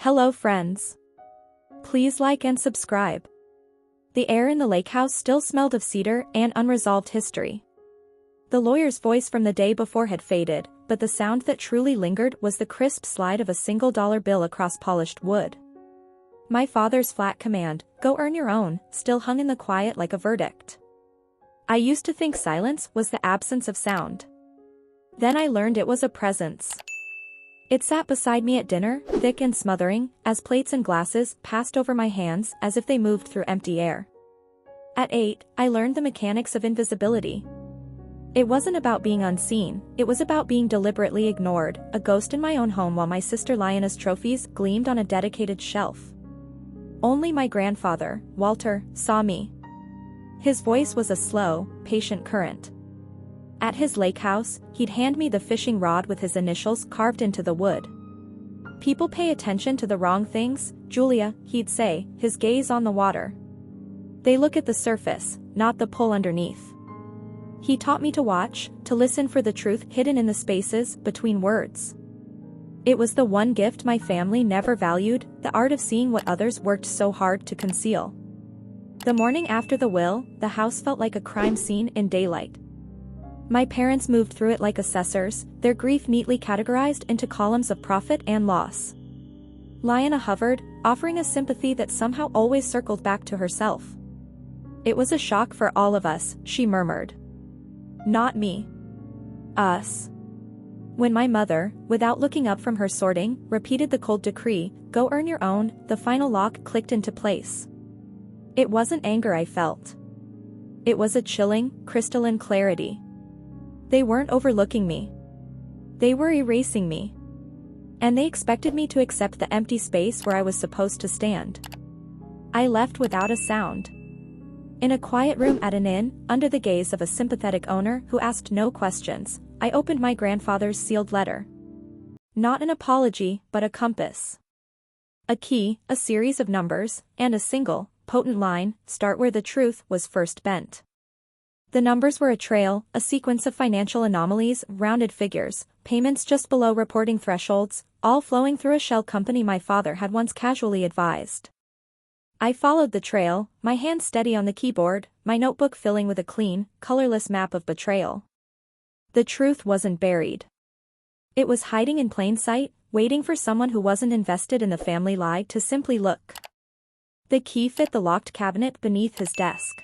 Hello friends. Please like and subscribe. The air in the lake house still smelled of cedar and unresolved history. The lawyer's voice from the day before had faded, but the sound that truly lingered was the crisp slide of a $1 bill across polished wood. My father's flat command, "Go earn your own," still hung in the quiet like a verdict. I used to think silence was the absence of sound. Then I learned it was a presence. It sat beside me at dinner, thick and smothering, as plates and glasses passed over my hands as if they moved through empty air. At 8, I learned the mechanics of invisibility. It wasn't about being unseen, it was about being deliberately ignored, a ghost in my own home while my sister Lioness trophies gleamed on a dedicated shelf. Only my grandfather, Walter, saw me. His voice was a slow, patient current. At his lake house, he'd hand me the fishing rod with his initials carved into the wood. "People pay attention to the wrong things, Julia," he'd say, his gaze on the water. "They look at the surface, not the pull underneath." He taught me to watch, to listen for the truth hidden in the spaces between words. It was the one gift my family never valued, the art of seeing what others worked so hard to conceal. The morning after the will, the house felt like a crime scene in daylight. My parents moved through it like assessors, their grief neatly categorized into columns of profit and loss. Lioness hovered, offering a sympathy that somehow always circled back to herself. "It was a shock for all of us," she murmured. "Not me. Us." When my mother, without looking up from her sorting, repeated the cold decree, "Go earn your own," the final lock clicked into place. It wasn't anger I felt. It was a chilling, crystalline clarity. They weren't overlooking me. They were erasing me. And they expected me to accept the empty space where I was supposed to stand. I left without a sound. In a quiet room at an inn, under the gaze of a sympathetic owner who asked no questions, I opened my grandfather's sealed letter. Not an apology, but a compass. A key, a series of numbers, and a single, potent line, "Start where the truth was first bent." The numbers were a trail, a sequence of financial anomalies, rounded figures, payments just below reporting thresholds, all flowing through a shell company my father had once casually advised. I followed the trail, my hand steady on the keyboard, my notebook filling with a clean, colorless map of betrayal. The truth wasn't buried. It was hiding in plain sight, waiting for someone who wasn't invested in the family lie to simply look. The key fit the locked cabinet beneath his desk.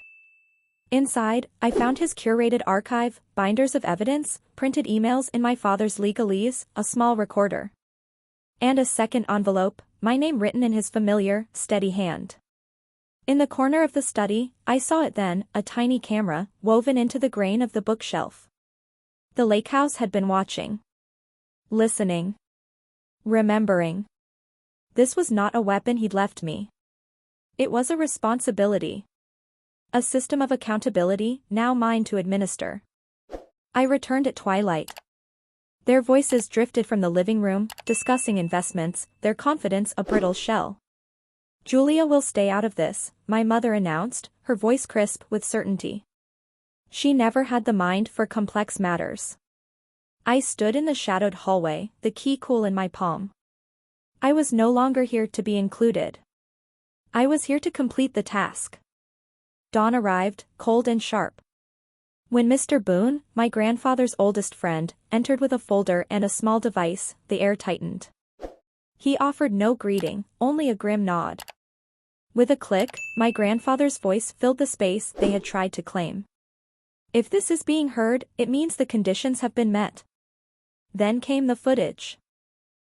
Inside, I found his curated archive, binders of evidence, printed emails in my father's legalese, a small recorder. And a second envelope, my name written in his familiar, steady hand. In the corner of the study, I saw it then, a tiny camera, woven into the grain of the bookshelf. The lake house had been watching. Listening. Remembering. This was not a weapon he'd left me. It was a responsibility. A system of accountability, now mine to administer. I returned at twilight. Their voices drifted from the living room, discussing investments, their confidence a brittle shell. "Julia will stay out of this," my mother announced, her voice crisp with certainty. She never had the mind for complex matters. I stood in the shadowed hallway, the key cool in my palm. I was no longer here to be included. I was here to complete the task. Dawn arrived, cold and sharp. When Mr. Boone, my grandfather's oldest friend, entered with a folder and a small device, the air tightened. He offered no greeting, only a grim nod. With a click, my grandfather's voice filled the space they had tried to claim. "If this is being heard, it means the conditions have been met." Then came the footage.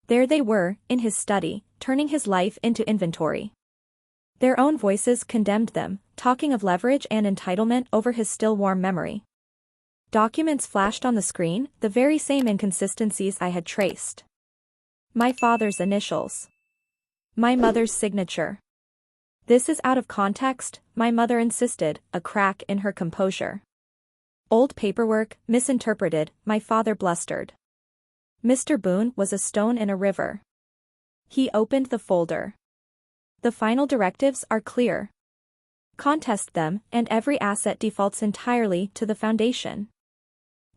There they were, in his study, turning his life into inventory. Their own voices condemned them, talking of leverage and entitlement over his still warm memory. Documents flashed on the screen, the very same inconsistencies I had traced. My father's initials. My mother's signature. "This is out of context," my mother insisted, a crack in her composure. "Old paperwork, misinterpreted," my father blustered. Mr. Boone was a stone in a river. He opened the folder. "The final directives are clear. Contest them, and every asset defaults entirely to the foundation.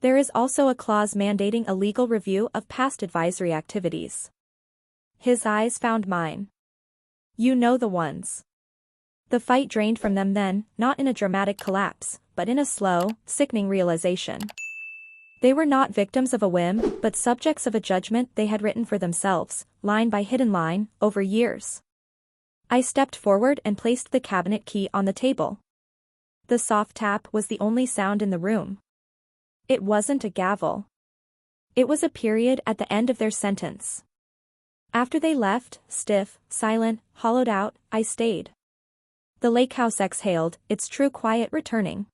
There is also a clause mandating a legal review of past advisory activities. His eyes found mine. You know the ones. The fight drained from them then, not in a dramatic collapse, but in a slow, sickening realization. They were not victims of a whim, but subjects of a judgment they had written for themselves, line by hidden line, over years. I stepped forward and placed the cabinet key on the table. The soft tap was the only sound in the room. It wasn't a gavel. It was a period at the end of their sentence. After they left, stiff, silent, hollowed out, I stayed. The lake house exhaled, its true quiet returning.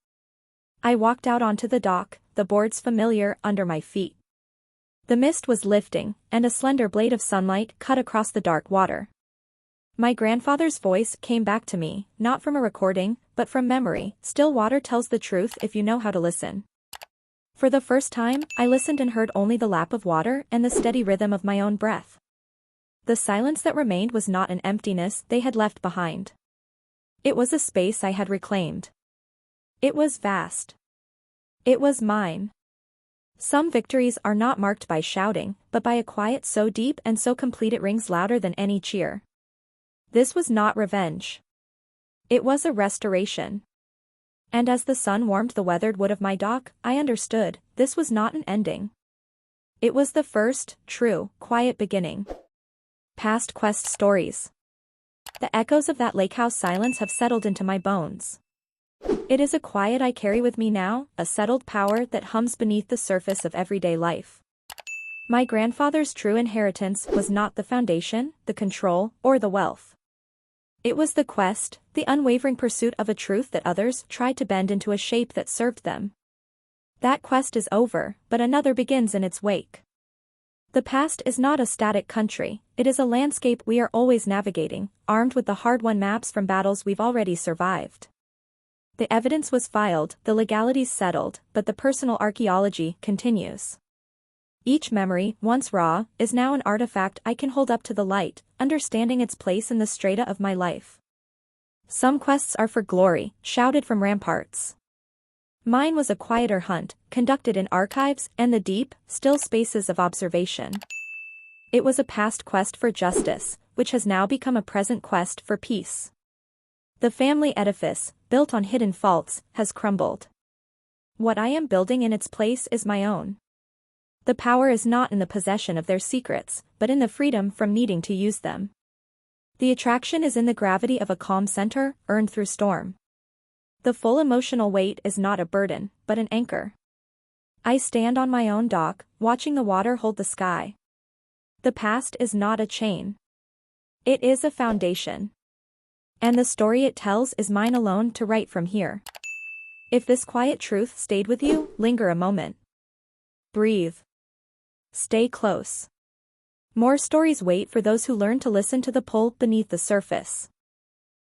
I walked out onto the dock, the boards familiar under my feet. The mist was lifting, and a slender blade of sunlight cut across the dark water. My grandfather's voice came back to me, not from a recording, but from memory. Still water tells the truth if you know how to listen. For the first time, I listened and heard only the lap of water and the steady rhythm of my own breath. The silence that remained was not an emptiness they had left behind. It was a space I had reclaimed. It was vast. It was mine. Some victories are not marked by shouting, but by a quiet so deep and so complete it rings louder than any cheer. This was not revenge. It was a restoration. And as the sun warmed the weathered wood of my dock, I understood, this was not an ending. It was the first, true, quiet beginning. Past quest stories. The echoes of that lake house silence have settled into my bones. It is a quiet I carry with me now, a settled power that hums beneath the surface of everyday life. My grandfather's true inheritance was not the foundation, the control, or the wealth. It was the quest, the unwavering pursuit of a truth that others tried to bend into a shape that served them. That quest is over, but another begins in its wake. The past is not a static country, it is a landscape we are always navigating, armed with the hard-won maps from battles we've already survived. The evidence was filed, the legalities settled, but the personal archaeology continues. Each memory, once raw, is now an artifact I can hold up to the light, understanding its place in the strata of my life. Some quests are for glory, shouted from ramparts. Mine was a quieter hunt, conducted in archives and the deep, still spaces of observation. It was a past quest for justice, which has now become a present quest for peace. The family edifice, built on hidden faults, has crumbled. What I am building in its place is my own. The power is not in the possession of their secrets, but in the freedom from needing to use them. The attraction is in the gravity of a calm center, earned through storm. The full emotional weight is not a burden, but an anchor. I stand on my own dock, watching the water hold the sky. The past is not a chain. It is a foundation. And the story it tells is mine alone to write from here. If this quiet truth stayed with you, linger a moment. Breathe. Stay close. More stories wait for those who learn to listen to the pull beneath the surface.